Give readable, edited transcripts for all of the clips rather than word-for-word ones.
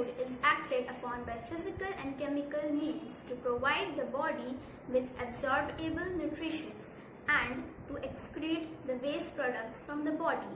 food is acted upon by physical and chemical means to provide the body with absorbable nutrition and to excrete the waste products from the body.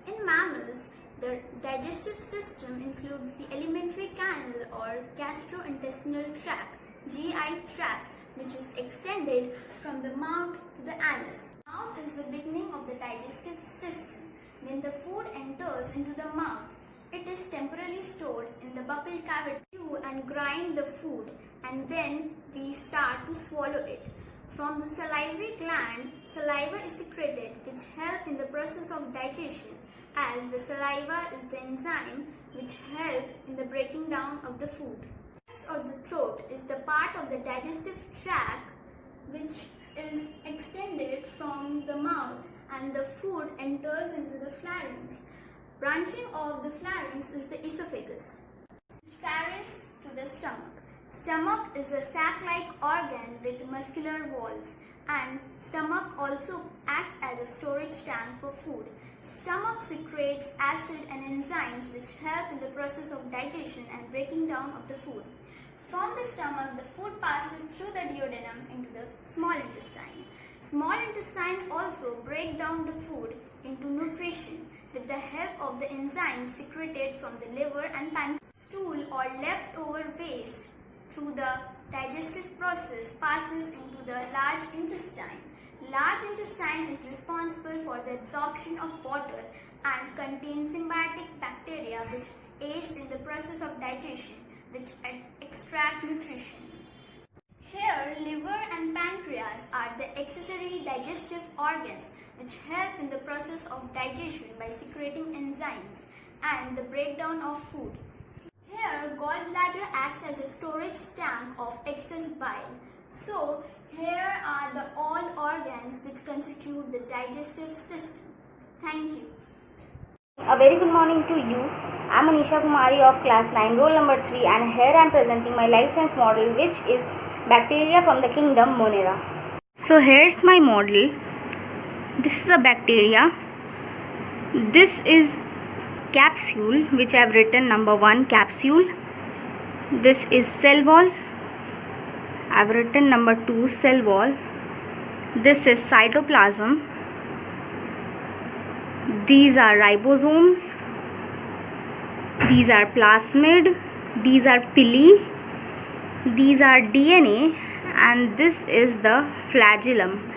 In mammals, the digestive system includes the alimentary canal or gastrointestinal tract, GI tract, which is extended from the mouth to the anus. Mouth is the beginning of the digestive system. When the food enters into the mouth, it is temporarily stored in the buccal cavity. Chew and grind the food, and then we start to swallow it. From the salivary gland, saliva is secreted, which help in the process of digestion, as the saliva is the enzyme which help in the breaking down of the food. Or the throat is the part of the digestive tract which is extended from the mouth, and the food enters into the pharynx. Branching of the pharynx is the esophagus, which carries to the stomach. Stomach is a sac-like organ with muscular walls, and stomach also acts as a storage tank for food. Stomach secretes acid and enzymes which help in the process of digestion and breaking down of the food. From the stomach, the food passes through the duodenum into the small intestine. Small intestine also break down the food into nutrition with the help of the enzymes secreted from the liver and pancreas. Stool or leftover waste through the digestive process passes into the large intestine. Large intestine is responsible for the absorption of water and contains symbiotic bacteria which aids in the process of digestion, which extract nutrition. Here, liver and pancreas are the accessory digestive organs which help in the process of digestion by secreting enzymes and the breakdown of food. Here, gallbladder acts as a storage tank of excess bile. So, here are the all organs which constitute the digestive system. Thank you. A very good morning to you. I am Anisha Kumari of class 9, roll number 3, and here I am presenting my life science model, which is bacteria from the kingdom Monera. So here's my model. This is a bacteria. This is capsule, which I have written number 1 capsule. This is cell wall. I have written number 2 cell wall. This is cytoplasm. These are ribosomes. These are plasmid. These are pili. These are DNA, and this is the flagellum.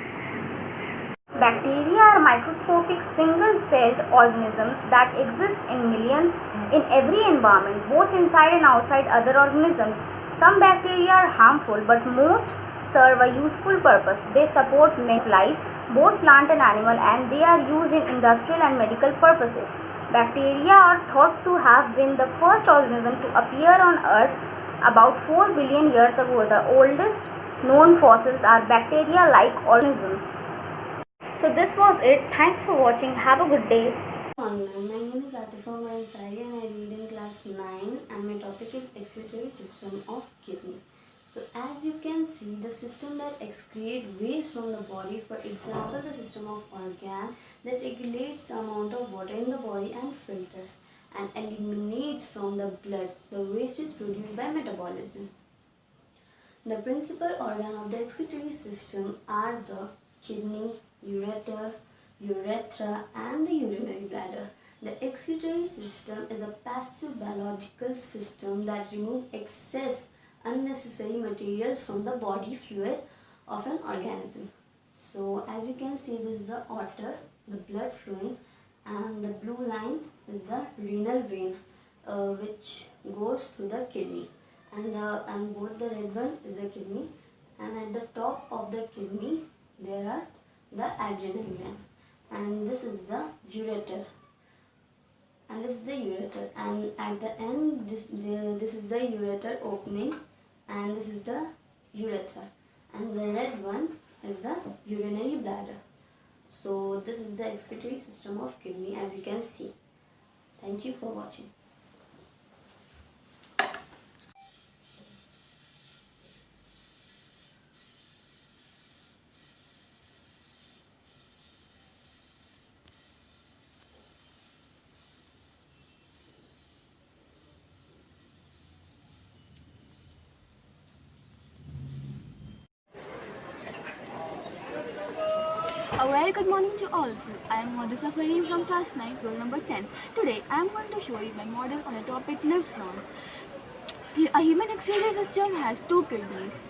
Bacteria are microscopic single-celled organisms that exist in millions in every environment, both inside and outside other organisms. Some bacteria are harmful, but most serve a useful purpose. They support life, both plant and animal, and they are used in industrial and medical purposes. Bacteria are thought to have been the first organism to appear on Earth about 4 billion years ago. The oldest known fossils are bacteria-like organisms. So this was it. Thanks for watching. Have a good day. My name is Atifa Ansari and I read in class 9 and my topic is excretory system of kidney. So as you can see, the system that excrete waste from the body, for example the system of organ that regulates the amount of water in the body and filters and eliminates from the blood the waste is produced by metabolism. The principal organ of the excretory system are the kidney, ureter, urethra and the urinary bladder. The excretory system is a passive biological system that removes excess unnecessary materials from the body fluid of an organism. So as you can see, this is the aorta, the blood flowing, and the blue line is the renal vein which goes through the kidney, and both the red one is the kidney, and at the top of the kidney there are the adrenal gland, and this is the ureter, and this is the ureter, and at the end this is the ureter opening, and this is the urethra, and the red one is the urinary bladder. So this is the excretory system of kidney, as you can see. Thank you for watching. A very good morning to all of you. I am Madhusa Fareem from class 9, roll number 10. Today I am going to show you my model on a topic nephron. A human excretory system has two kidneys.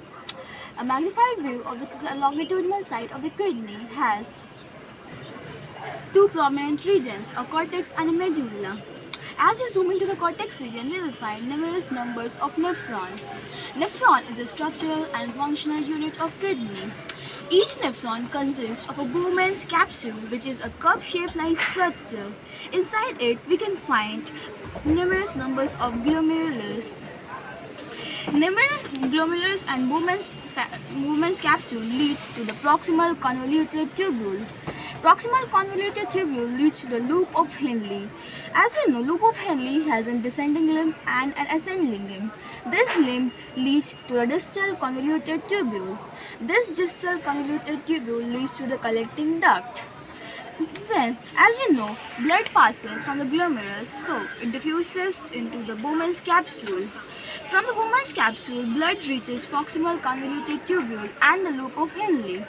A magnified view of the longitudinal side of the kidney has two prominent regions, a cortex and a medulla. As we zoom into the cortex region, we will find numerous numbers of nephron. Nephron is the structural and functional unit of kidney. Each nephron consists of a Bowman's capsule, which is a cup-shaped like structure. Inside it, we can find numerous numbers of glomerulus. Numerous glomerulus and Bowman's capsule leads to the proximal convoluted tubule. Proximal convoluted tubule leads to the loop of Henle. As we know, loop of Henle has a descending limb and an ascending limb. This limb leads to a distal convoluted tubule. This distal convoluted tubule leads to the collecting duct. Then, as you know, blood passes from the glomerulus, so it diffuses into the Bowman's capsule. From the Bowman's capsule, blood reaches proximal convoluted tubule and the loop of Henle.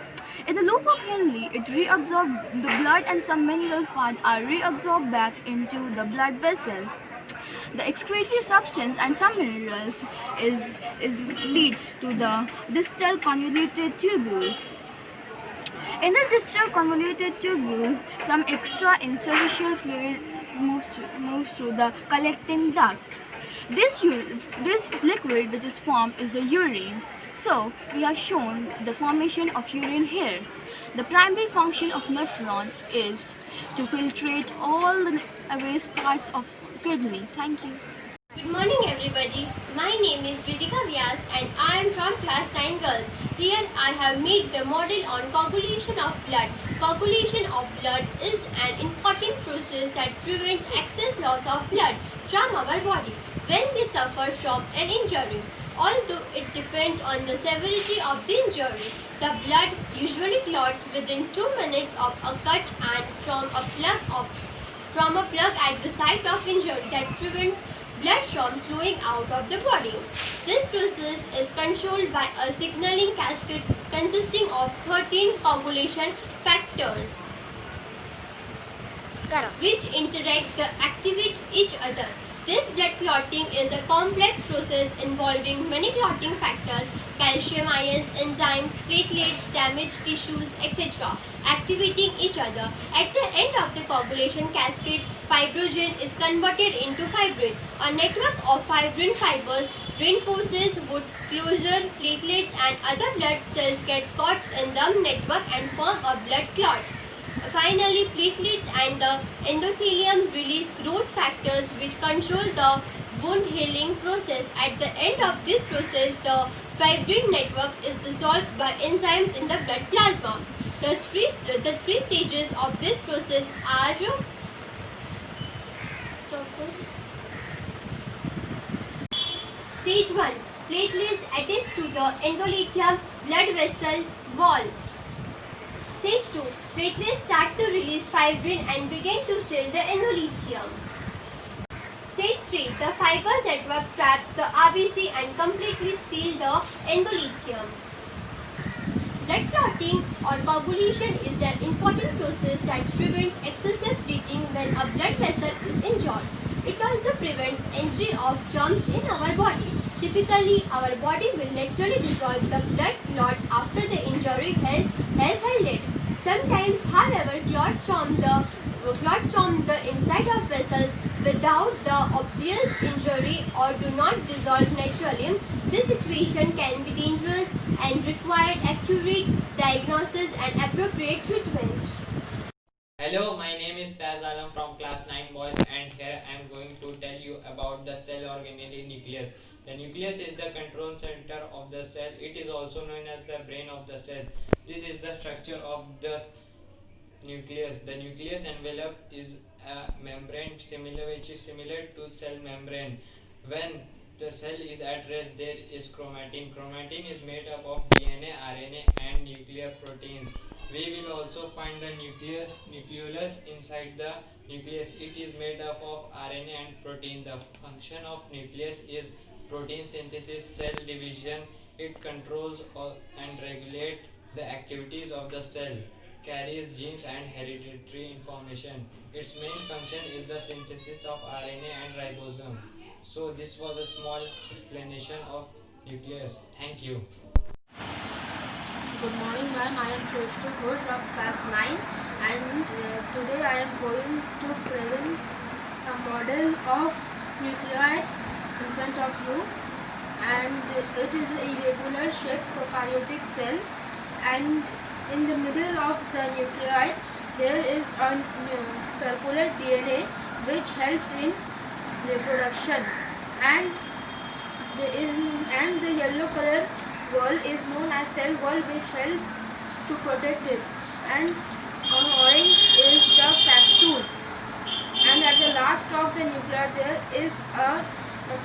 In the loop of Henle, it reabsorbs the blood and some mineral parts are reabsorbed back into the blood vessel. The excretory substance and some minerals leads to the distal convoluted tubule. In the distal convoluted tubule, some extra interstitial fluid moves to the collecting duct. This liquid which is formed is the urine. So, we have shown the formation of urine here. The primary function of nephron is to filtrate all the waste parts of kidney. Thank you. Good morning everybody. My name is Vidika Vyas and I am from class 9 girls. Here I have made the model on coagulation of blood. Coagulation of blood is an important process that prevents excess loss of blood from our body when we suffer from an injury. Although it depends on the severity of the injury, the blood usually clots within 2 minutes of a cut and from a plug at the site of injury that prevents blood from flowing out of the body. This process is controlled by a signaling cascade consisting of 13 coagulation factors which interact to activate each other. This blood clotting is a complex process involving many clotting factors, calcium ions, enzymes, platelets, damaged tissues, etc., activating each other. At the end of the coagulation cascade, fibrogen is converted into fibrin. A network of fibrin fibers reinforces wound closure, platelets and other blood cells get caught in the network and form a blood clot. Finally, platelets and the endothelium release growth factors which control the wound healing process. At the end of this process, the fibrin network is dissolved by enzymes in the blood plasma. The three stages of this process are Stage 1. Platelets attached to the endothelium blood vessel wall. Stage 2. Platelets start to release fibrin and begin to seal the endothelium. Stage 3. The fibers network traps the RBC and completely seal the endothelium. Blood clotting or coagulation is an important process that prevents excessive bleeding when a blood vessel is injured. It also prevents entry of germs in our body. Typically, our body will naturally dissolve the blood clot after the injury has held it. Sometimes, however, clots from the inside of vessels without the obvious injury or do not dissolve naturally. This situation can be dangerous and require accurate diagnosis and appropriate treatment. Hello, my name is Faz Alam from class 9 boys and here I am going to tell you about the cell organelle nucleus. The nucleus is the control center of the cell. It is also known as the brain of the cell. This is the structure of the nucleus. The nucleus envelope is a membrane which is similar to cell membrane. When the cell is at rest, there is chromatin. Chromatin is made up of DNA, RNA and nuclear proteins. We will also find the nucleus inside the nucleus. It is made up of RNA and protein. The function of nucleus is protein synthesis, cell division. It controls and regulates the activities of the cell. carries genes and hereditary information. Its main function is the synthesis of RNA and ribosome. So this was a small explanation of nucleus. Thank you. Good morning, ma'am. I am Shrestha Ghosh of class 9, and today I am going to present a model of nucleoid in front of you, and it is an irregular shaped prokaryotic cell, and in the middle of the nucleoid there is a circular DNA which helps in reproduction, and the yellow color wall is known as cell wall, which helps to protect it, and on orange is the capsule, and at the last of the nuclear there is a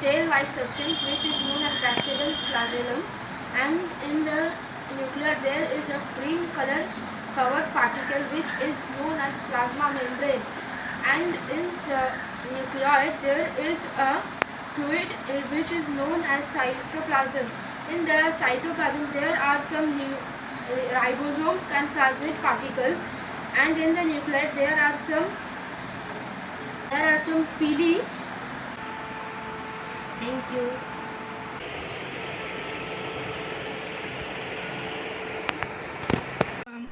tail-like substance which is known as bacterial flagellum, and in the nuclear there is a green color covered particle which is known as plasma membrane, and in the nucleoid there is a fluid which is known as cytoplasm. In the cytoplasm there are some ribosomes and plasmid particles, and in the nucleus there are some pili. Thank you.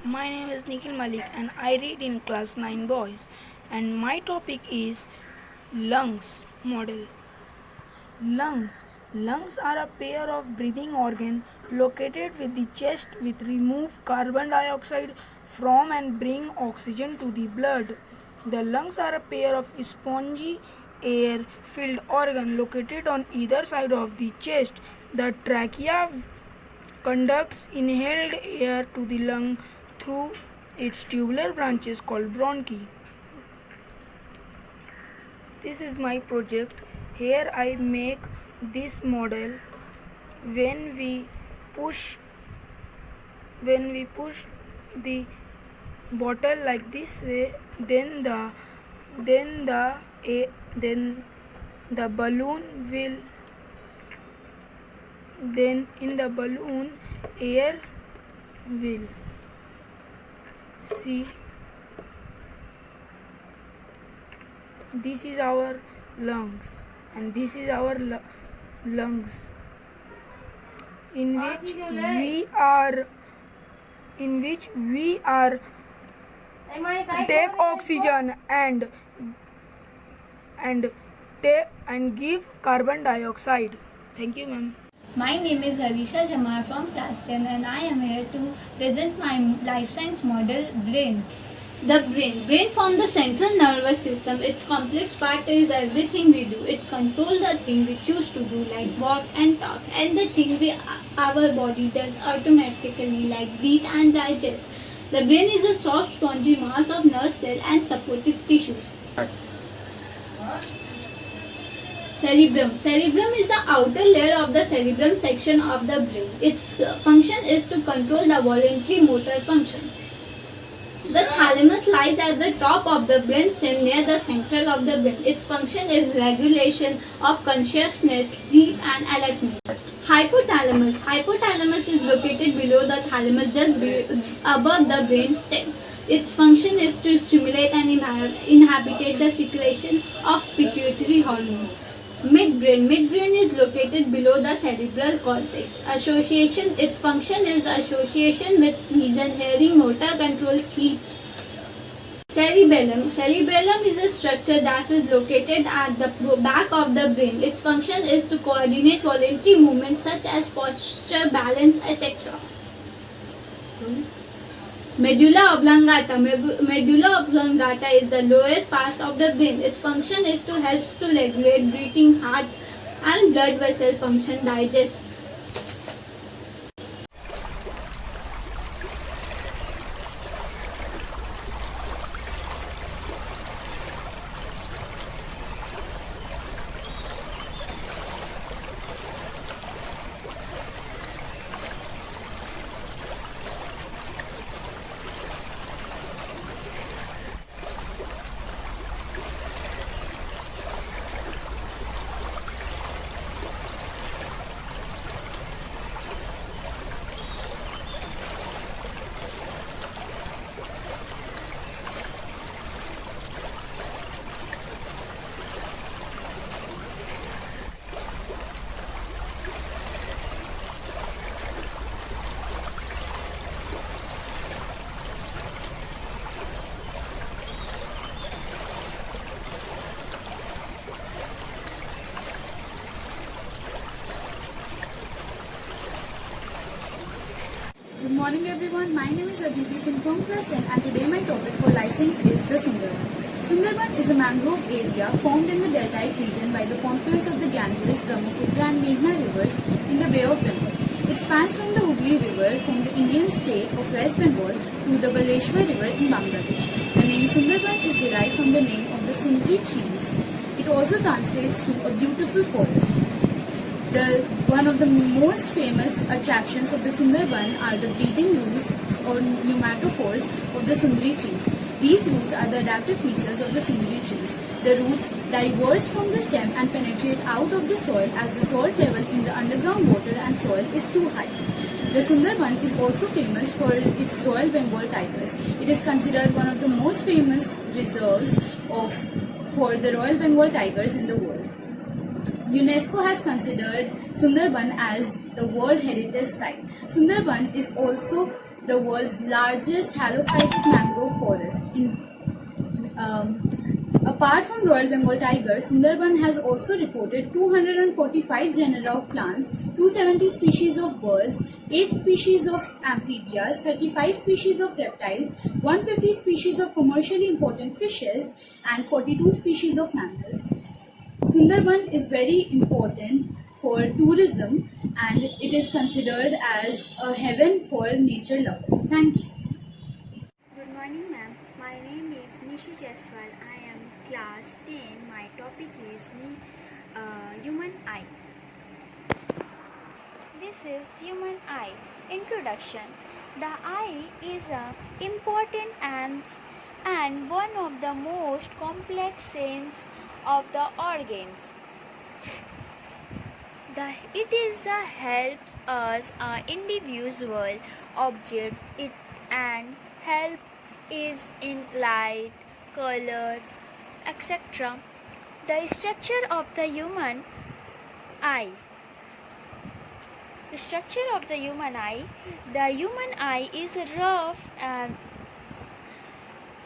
My name is Nikhil Malik and I read in class 9 boys, and my topic is lungs model. Lungs are a pair of breathing organs located with the chest which remove carbon dioxide from and bring oxygen to the blood. The lungs are a pair of spongy air-filled organs located on either side of the chest. The trachea conducts inhaled air to the lung through its tubular branches called bronchi. This is my project. Here I make this model. When we push the bottle like this way, then the balloon will then in the balloon air will see. This is our lungs, and this is our lungs in which we are take oxygen and give carbon dioxide. Thank you, ma'am. My name is Harisha Jamar from class 10, and I am here to present my life science model brain. The brain forms the central nervous system. Its complex part is everything we do. It controls the thing we choose to do, like walk and talk, and the thing our body does automatically, like breathe and digest. The brain is a soft spongy mass of nerve cells and supportive tissues. Cerebrum. Cerebrum is the outer layer of the cerebrum section of the brain. Its function is to control the voluntary motor function. The thalamus lies at the top of the brain stem near the center of the brain. Its function is regulation of consciousness, sleep and alertness. Hypothalamus. Hypothalamus is located below the thalamus, just above the brain stem. Its function is to stimulate and inhibit the secretion of pituitary hormone. Midbrain. Midbrain is located below the cerebral cortex. Association. Its function is association with vision, hearing, motor control, sleep. Cerebellum. Cerebellum is a structure that is located at the back of the brain. Its function is to coordinate voluntary movements such as posture, balance, etc. Medulla oblongata. Medulla oblongata is the lowest part of the brain. Its function is to help to regulate breathing, heart and blood vessel function, digest. morning everyone, my name is Aditi Singh from class 10 and today my topic for life science is the Sundarban. Sundarban is a mangrove area formed in the deltaic region by the confluence of the Ganges, Brahmaputra and Meghna rivers in the Bay of Bengal. It spans from the Hooghly River from the Indian state of West Bengal to the Baleshwar River in Bangladesh. The name Sundarban is derived from the name of the Sundri trees. It also translates to a beautiful forest. One of the most famous attractions of the Sundarban are the breathing roots or pneumatophores of the Sundri trees. These roots are the adaptive features of the Sundri trees. The roots diverge from the stem and penetrate out of the soil as the salt level in the underground water and soil is too high. The Sundarban is also famous for its Royal Bengal tigers. It is considered one of the most famous reserves for the Royal Bengal tigers in the world. UNESCO has considered Sundarban as the World Heritage Site. Sundarban is also the world's largest halophytic mangrove forest. Apart from Royal Bengal tiger, Sundarban has also reported 245 genera of plants, 270 species of birds, 8 species of amphibians, 35 species of reptiles, 150 species of commercially important fishes, and 42 species of mammals. Sundarban is very important for tourism and it is considered as a heaven for nature lovers. Thank you. Good morning, ma'am. My name is Nishi Jaiswal. I am class 10. My topic is human eye. This is human eye. Introduction. The eye is an important and one of the most complex sense of the organs. It helps us individual object it and help is in light, color, etc. The structure of the human eye. The structure of the human eye. The human eye is rough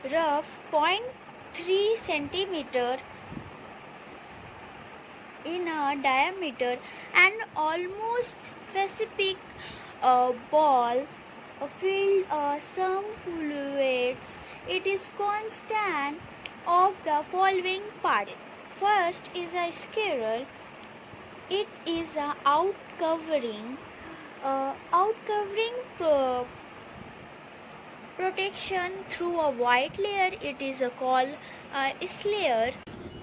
0.3 centimeter in a diameter and almost specific ball filled some fluids. It is constant of the following part. First is a scleral. It is a outcovering protection through a white layer. It is called sclera.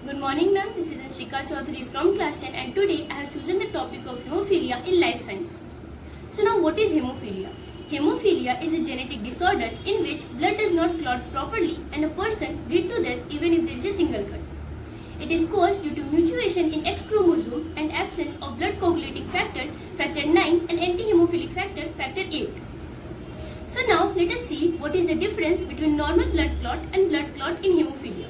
Good morning, ma'am. This is Shika Chaudhary from class 10 and today I have chosen the topic of hemophilia in life science. So now what is hemophilia? Hemophilia is a genetic disorder in which blood does not clot properly and a person bleeds to death even if there is a single cut. It is caused due to mutation in X chromosome and absence of blood coagulating factor, factor 9 and anti-hemophilic factor, factor 8. So now let us see what is the difference between normal blood clot and blood clot in hemophilia.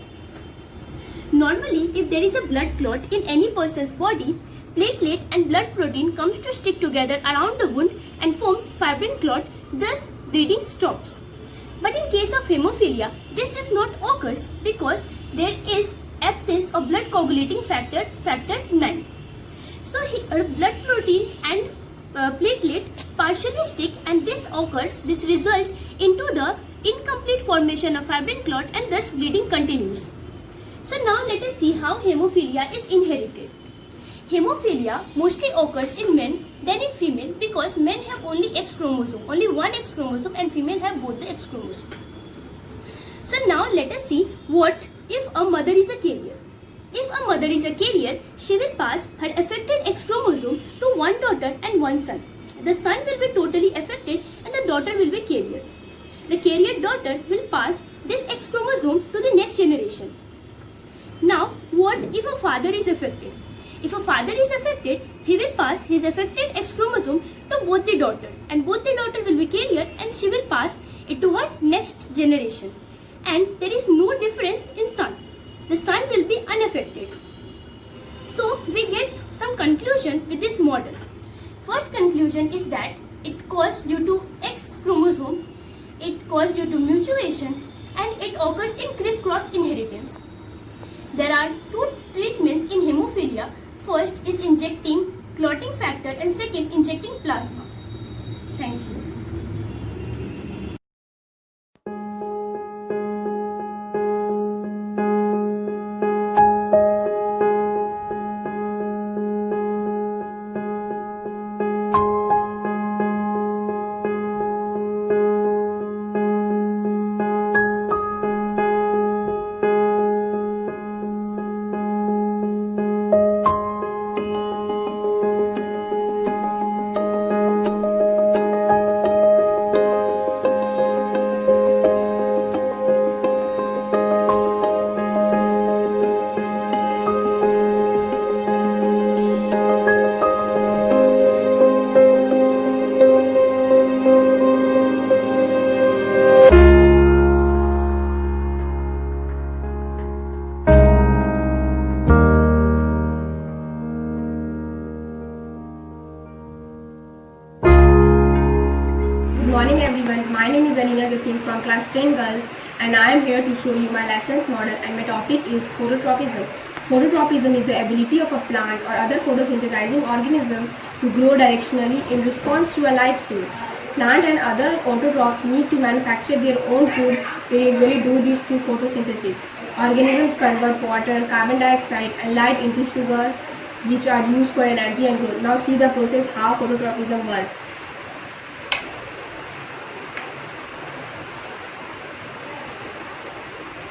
Normally, if there is a blood clot in any person's body, platelet and blood protein comes to stick together around the wound and forms fibrin clot, thus bleeding stops. But in case of hemophilia, this does not occur because there is absence of blood coagulating factor, factor 9. So blood protein and platelet partially stick and this result into the incomplete formation of fibrin clot and thus bleeding continues. So now let us see how hemophilia is inherited. Hemophilia mostly occurs in men than in female because men have only X chromosome, only one X chromosome and female have both the X chromosome. So now let us see what if a mother is a carrier. If a mother is a carrier, she will pass her affected X chromosome to one daughter and one son. The son will be totally affected and the daughter will be carrier. The carrier daughter will pass this X chromosome to the next generation. Now, what if a father is affected? If a father is affected, he will pass his affected X chromosome to both the daughter and both the daughter will be carrier and she will pass it to her next generation. And there is no difference in son. The son will be unaffected. So, we get some conclusion with this model. First conclusion is that it caused due to X chromosome, it caused due to mutation and it occurs in crisscross inheritance. There are two treatments in hemophilia. First is injecting clotting factor and second injecting plasma. Thank you. Amina Jassim from class 10 girls, and I am here to show you my life science model, and my topic is phototropism. Phototropism is the ability of a plant or other photosynthesizing organism to grow directionally in response to a light source. Plant and other autotrophs need to manufacture their own food. They usually do this through photosynthesis. Organisms convert water, carbon dioxide and light into sugar, which are used for energy and growth. Now see the process how phototropism works.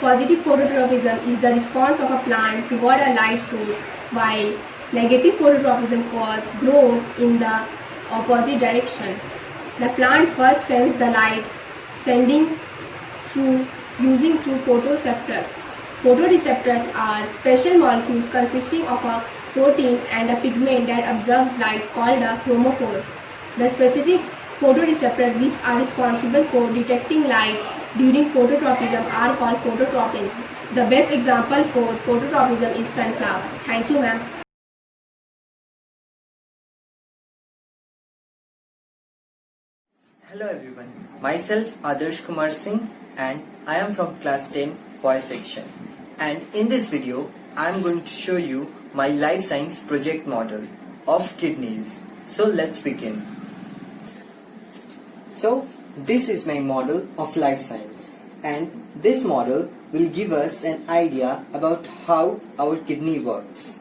Positive phototropism is the response of a plant toward a light source, while negative phototropism causes growth in the opposite direction. The plant first sends the light, using photoreceptors. Photoreceptors are special molecules consisting of a protein and a pigment that absorbs light called a chromophore. The specific photoreceptors which are responsible for detecting light during phototropism are called phototropins. The best example for phototropism is sunflower. Thank you, ma'am. Hello everyone, myself Adarsh Kumar Singh and I am from class 10 boys section, and in this video I am going to show you my life science project model of kidneys. So let's begin. So this is my model of life science, and this model will give us an idea about how our kidney works.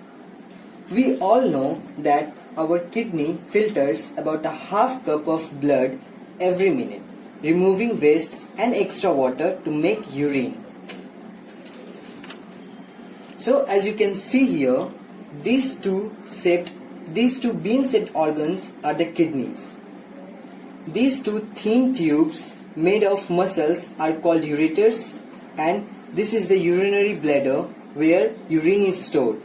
We all know that our kidney filters about a half cup of blood every minute, removing wastes and extra water to make urine. So as you can see here, these two bean-shaped organs are the kidneys. These two thin tubes made of muscles are called ureters, and this is the urinary bladder where urine is stored,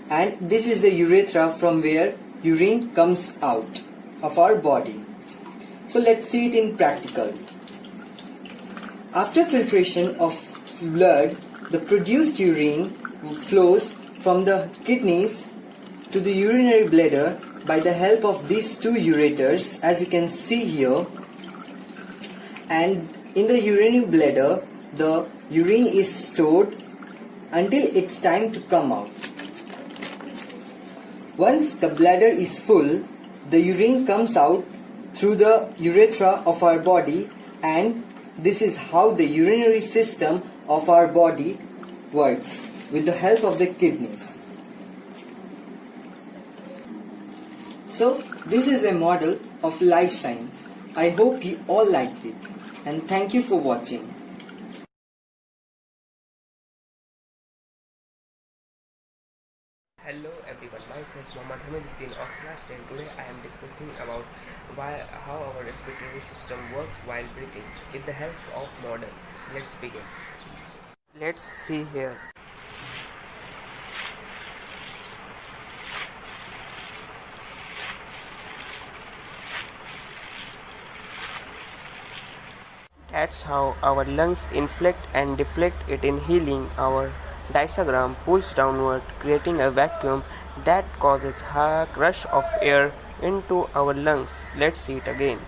and this is the urethra from where urine comes out of our body. So let's see it in practical. After filtration of blood, the produced urine flows from the kidneys to the urinary bladder by the help of these two ureters, as you can see here. And in the urinary bladder, the urine is stored until it's time to come out. Once the bladder is full, the urine comes out through the urethra of our body, and this is how the urinary system of our body works with the help of the kidneys. So this is a model of life science. I hope you all liked it, and thank you for watching. Hello everyone, myself Mohammad Hamiduddin of class 10. Today I am discussing about how our respiratory system works while breathing with the help of model. Let's begin. Let's see here. That's how our lungs inflate and deflect it in healing. Our diaphragm pulls downward, creating a vacuum that causes a rush of air into our lungs. Let's see it again.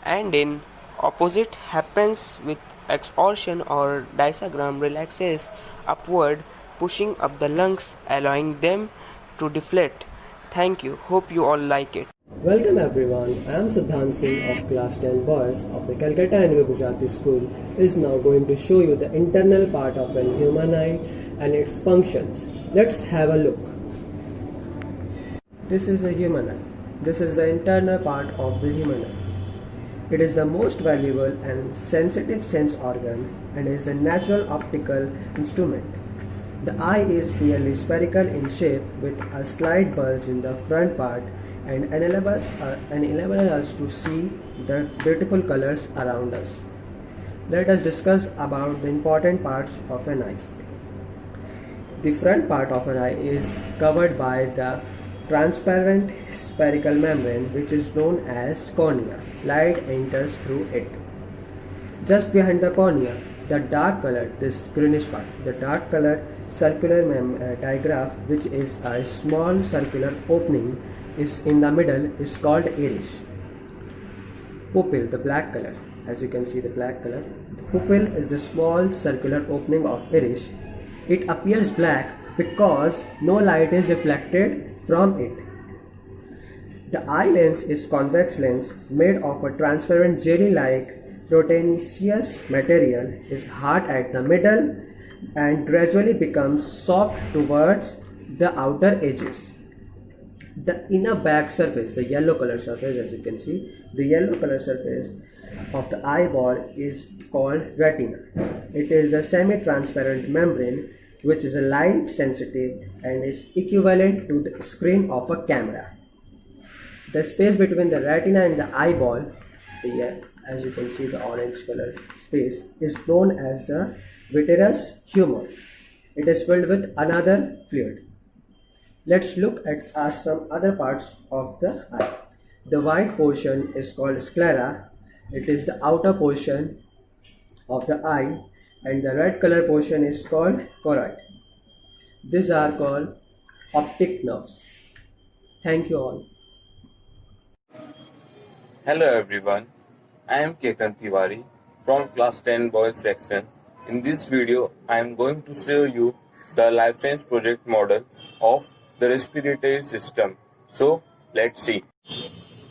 And in opposite happens with exhaustion, or diaphragm relaxes upward, pushing up the lungs, allowing them to deflate. Thank you. Hope you all like it. Welcome everyone. I am Siddhant Singh of class 10 boys of the Calcutta Anime Gujarati School is now going to show you the internal part of a human eye and its functions. Let's have a look. This is a human eye. This is the internal part of the human eye. It is the most valuable and sensitive sense organ and is the natural optical instrument. The eye is nearly spherical in shape with a slight bulge in the front part and enables us to see the beautiful colors around us. Let us discuss about the important parts of an eye. The front part of an eye is covered by the transparent spherical membrane, which is known as cornea. Light enters through it. Just behind the cornea, the dark color, this greenish part, the dark colored circular digraph, which is a small circular opening, is in the middle, is called iris. Pupil, the black color, as you can see the black color. The pupil is the small circular opening of iris. It appears black because no light is reflected from it. The eye lens is convex lens made of a transparent jelly-like proteinaceous material, is hard at the middle and gradually becomes soft towards the outer edges. The inner back surface, the yellow color surface, as you can see, the yellow color surface of the eyeball is called retina. It is a semi-transparent membrane which is a light sensitive and is equivalent to the screen of a camera. The space between the retina and the eyeball, as you can see the orange color space, is known as the vitreous humor. It is filled with another fluid. Let's look at some other parts of the eye. The white portion is called sclera. It is the outer portion of the eye, and the red color portion is called choroid. These are called optic nerves. Thank you all. Hello everyone, I am Ketan Tiwari from class 10 boys section. In this video, I am going to show you the life science project model of the respiratory system. So let's see.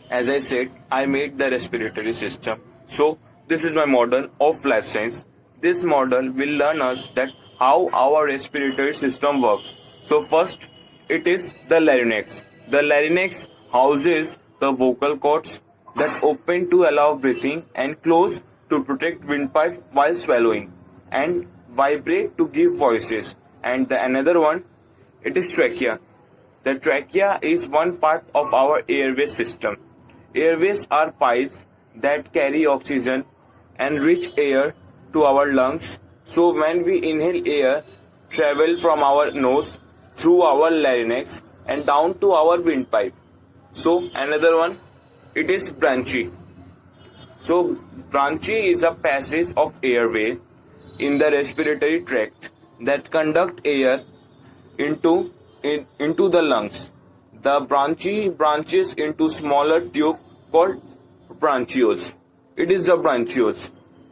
As I said, I made the respiratory system. So this is my model of life science. This model will learn us that how our respiratory system works. So first, it is the larynx. The larynx houses the vocal cords that open to allow breathing and close to protect windpipe while swallowing, and vibrate to give voices. And the another one, it is trachea. The trachea is one part of our airway system. Airways are pipes that carry oxygen and rich air to our lungs. So when we inhale air, travel from our nose through our larynx and down to our windpipe. So another one, it is bronchi. So bronchi is a passage of airway in the respiratory tract that conduct air into the lungs. The bronchi branches into smaller tube called bronchioles. It is the bronchioles,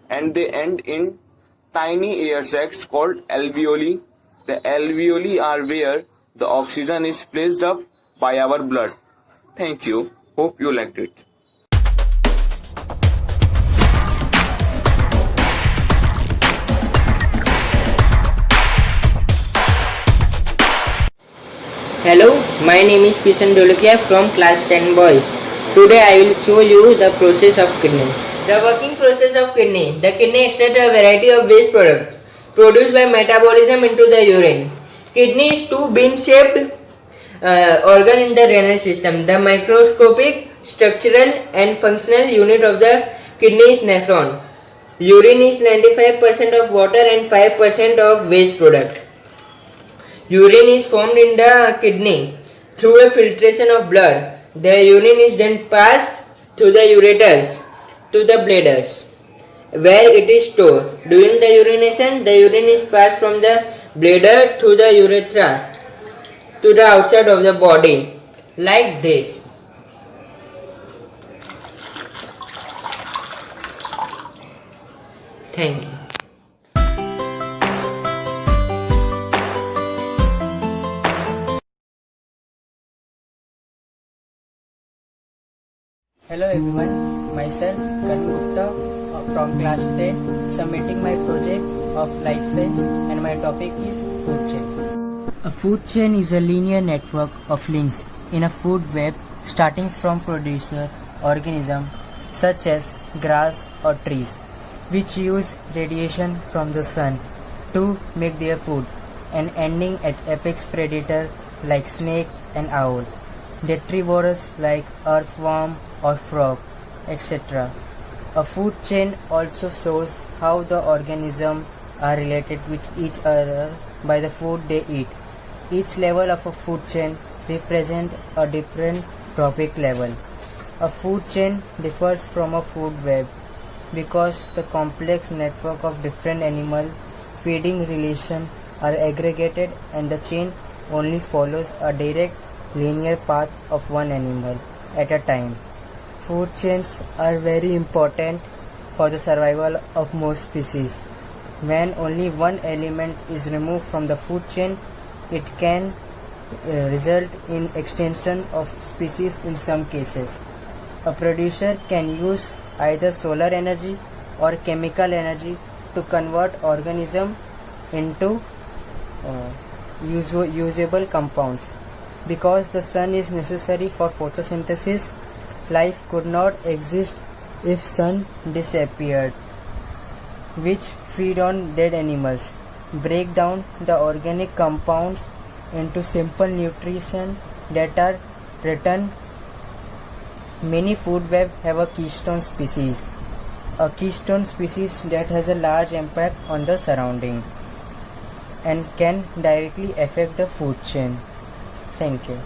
and they end in tiny air sacs called alveoli. The alveoli are where the oxygen is placed up by our blood. Thank you. Hope you liked it. Hello, my name is Kishan Dolokia from class 10 boys. Today I will show you the process of kidney. The working process of kidney. The kidney extracts a variety of waste products produced by metabolism into the urine. Kidney is two bean-shaped organ in the renal system. The microscopic, structural and functional unit of the kidney is nephron. Urine is 95% of water and 5% of waste product. Urine is formed in the kidney through a filtration of blood. The urine is then passed to the ureters, to the bladders, where it is stored. During the urination, the urine is passed from the bladder to the urethra, to the outside of the body, like this. Thank you. Hello everyone, myself Karan Gupta from class 10, submitting my project of life science, and my topic is food chain. A food chain is a linear network of links in a food web starting from producer organism such as grass or trees, which use radiation from the sun to make their food, and ending at apex predator like snake and owl, detrivorous like earthworm or frog, etc. A food chain also shows how the organisms are related with each other by the food they eat. Each level of a food chain represents a different trophic level. A food chain differs from a food web because the complex network of different animal feeding relation are aggregated and the chain only follows a direct linear path of one animal at a time. Food chains are very important for the survival of most species. When only one element is removed from the food chain, it can result in extinction of species in some cases. A producer can use either solar energy or chemical energy to convert organism into usable compounds. Because the sun is necessary for photosynthesis, life could not exist if sun disappeared, which feed on dead animals, break down the organic compounds into simple nutrition that are returned. Many food web have a keystone species that has a large impact on the surrounding and can directly affect the food chain. Thank you.